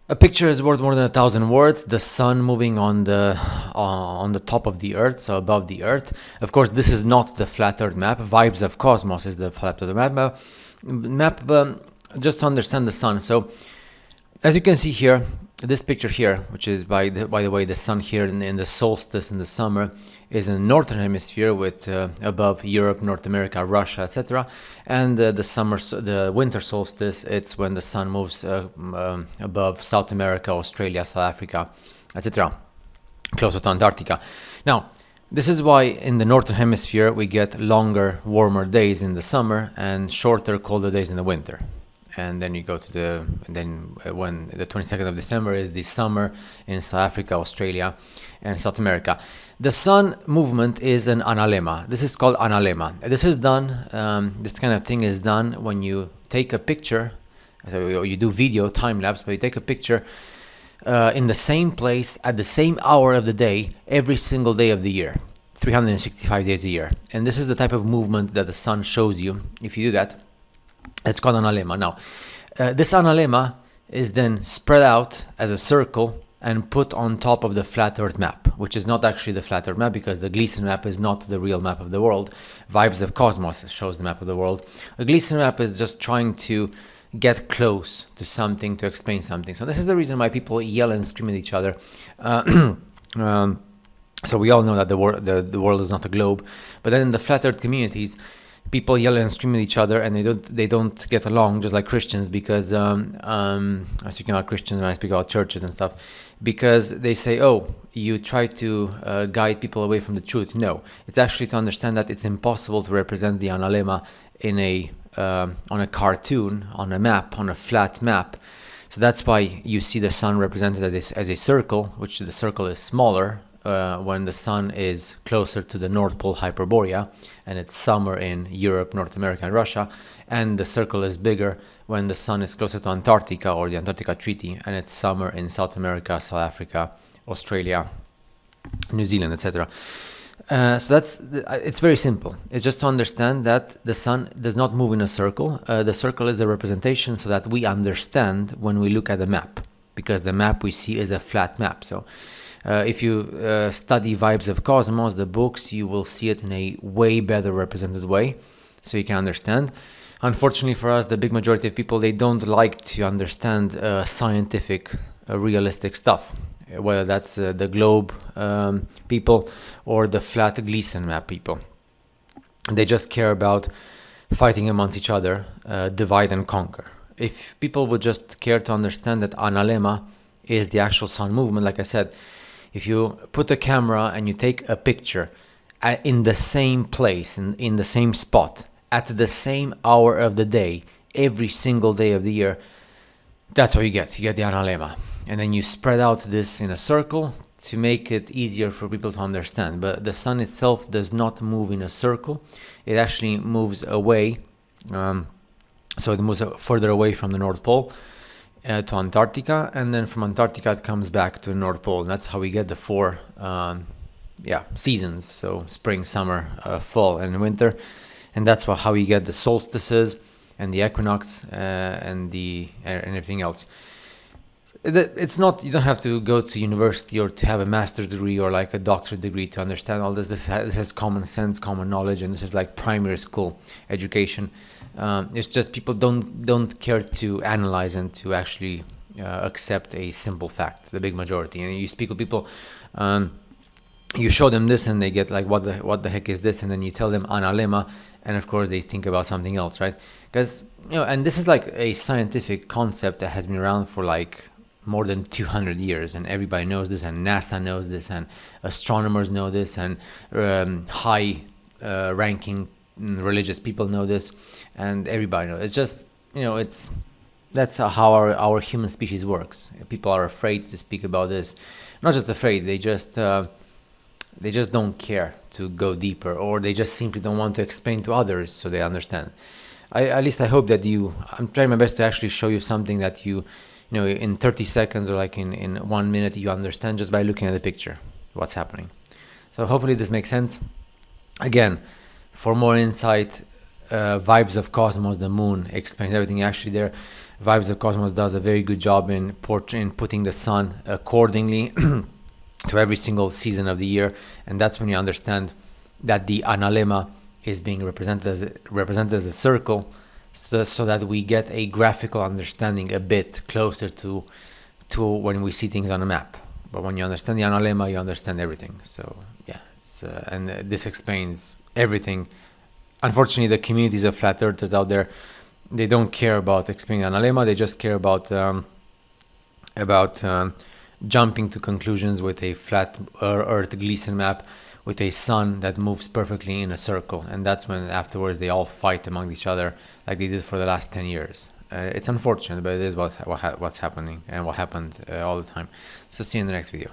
A picture is worth more than 1,000 words. The sun moving on the top of the earth, so above the earth. Of course, this is not the flat earth map. Vibes of Cosmos is the flat earth map. Just to understand the sun. So as you can see here, this picture here, which is by the way, the sun here in the solstice in the summer is in the northern hemisphere, with above Europe, North America, Russia, etc. And the winter solstice, it's when the sun moves above South America, Australia, South Africa, etc., closer to Antarctica. Now, this is why in the northern hemisphere we get longer, warmer days in the summer and shorter, colder days in the winter. And then you go to when the 22nd of December is the summer in South Africa, Australia, and South America. The sun movement is an analemma. This is called analemma. This is done, this kind of thing is done when you take a picture, or you do video time lapse, but you take a picture in the same place at the same hour of the day every single day of the year, 365 days a year. And this is the type of movement that the sun shows you if you do that. It's called analemma. Now, this analemma is then spread out as a circle and put on top of the flat earth map, which is not actually the flat earth map, because the Gleason map is not the real map of the world. Vibes of Cosmos shows the map of the world. A Gleason map is just trying to get close to something, to explain something. So this is the reason why people yell and scream at each other. So we all know that the world is not a globe, but then in the flat earth communities, people yell and scream at each other, and they don't get along, just like Christians, because I'm speaking about Christians when I speak about churches and stuff, because they say, oh, you try to guide people away from the truth. No, it's actually to understand that it's impossible to represent the analemma in on a cartoon, on a map, on a flat map. So that's why you see the sun represented as a circle, which the circle is smaller when the sun is closer to the North Pole Hyperborea, and it's summer in Europe, North America, and Russia, and the circle is bigger when the sun is closer to Antarctica or the Antarctica Treaty, and it's summer in South America, South Africa, Australia, New Zealand, etc. So it's very simple. It's just to understand that the sun does not move in a circle. The circle is the representation so that we understand when we look at the map, because the map we see is a flat map. So if you study Vibes of Cosmos, the books, you will see it in a way better represented way, so you can understand. Unfortunately for us, the big majority of people, they don't like to understand scientific, realistic stuff, whether that's the globe people or the flat Gleason map people. They just care about fighting amongst each other, divide and conquer. If people would just care to understand that analemma is the actual sun movement, like I said, if you put a camera and you take a picture in the same place, in the same spot, at the same hour of the day, every single day of the year, that's what you get. You get the analemma. And then you spread out this in a circle to make it easier for people to understand. But the sun itself does not move in a circle. It actually moves away. So it moves further away from the North Pole to Antarctica, and then from Antarctica it comes back to the North Pole. And that's how we get the four seasons, so spring, summer, fall, and winter. And that's how we get the solstices and the equinox and everything else. It's not, you don't have to go to university or to have a master's degree or like a doctorate degree to understand all this. This has common sense, common knowledge, and this is like primary school education. It's just people don't care to analyze and to actually accept a simple fact, the big majority. And you speak with people, you show them this and they get like, what the heck is this? And then you tell them analemma, and of course they think about something else, right? Because, and this is like a scientific concept that has been around for like more than 200 years, and everybody knows this, and NASA knows this, and astronomers know this, and high ranking religious people know this, and everybody knows. It's just, that's how our human species works. People are afraid to speak about this. Not just afraid, they just don't care to go deeper, or they just simply don't want to explain to others so they understand. At least I hope that I'm trying my best to actually show you something that in 30 seconds or like in 1 minute you understand just by looking at the picture what's happening. So hopefully this makes sense. Again, for more insight, Vibes of Cosmos, the moon, explains everything actually there. Vibes of Cosmos does a very good job in putting the sun accordingly to every single season of the year, and that's when you understand that the analema is being represented as a circle, so that we get a graphical understanding a bit closer to when we see things on a map. But when you understand the analema, you understand everything. So yeah, and this explains everything. Unfortunately, the communities of flat earthers out there, they don't care about explaining analema. They just care about jumping to conclusions with a flat Earth Gleason map with a sun that moves perfectly in a circle, and that's when afterwards they all fight among each other like they did for the last 10 years. It's unfortunate, but it is what's happening and what happened all the time. So see you in the next video.